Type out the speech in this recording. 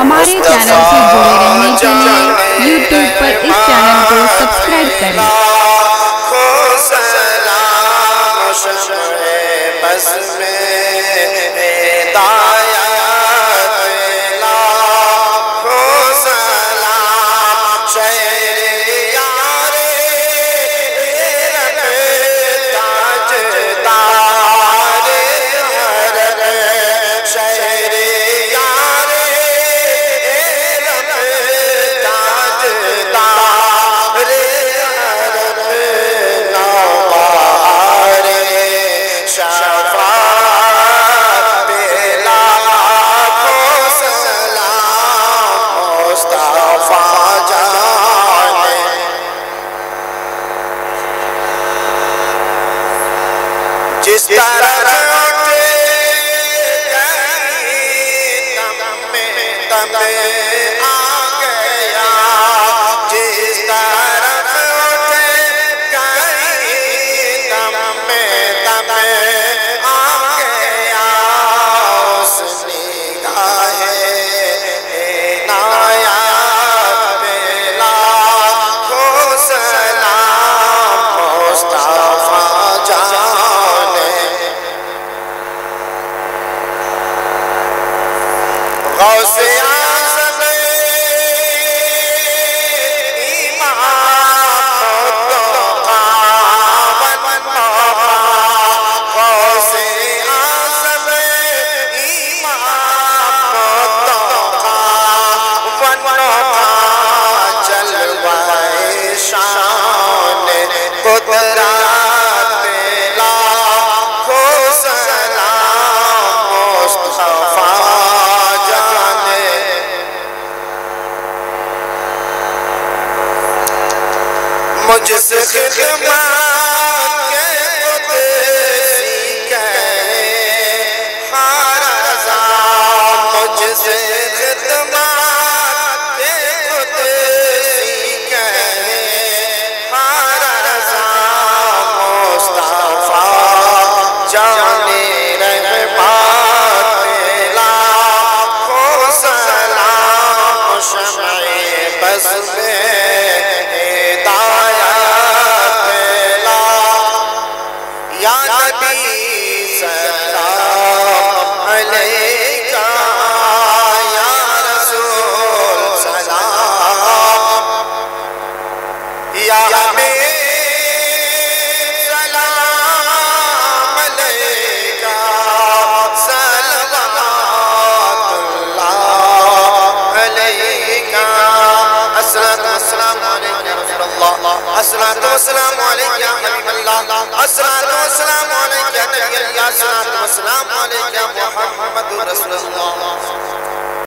ہمارے چینل سے جڑے رہنے کے لیے یوٹیوب پر اس چینل کو سبسکرائب کریں۔ جس طرح اٹھے گئی دم آ گیا، جس طرح اٹھے گئی دم آ گیا، اس نگاہ نایاب لاکھوں سلام مصطفیٰ جان غوث اعظم امام غوث اعظم امام جلوہ شان قدرت لاکھوں سلام مصطفیٰ مجھ سے خدمت کے قدسی کہے ہر رضا، مجھ سے خدمت کے قدسی کہے ہر رضا، مصطفیٰ جان رحمت لاکھوں سلام شمع بز میں یا نبی سلام علیکہ، یا رسول سلام، یا حبیب سلام علیکہ، صلوات اللہ علیکہ، الصلاۃ والسلام علیکہ یا رسول اللہ، الصلاۃ والسلام علیکہ یا حبیب اللہ، الصلاۃ والسلام علیکہ یا نبی اللہ، الصلاۃ والسلام علیکہ یا محمد رسول اللہ۔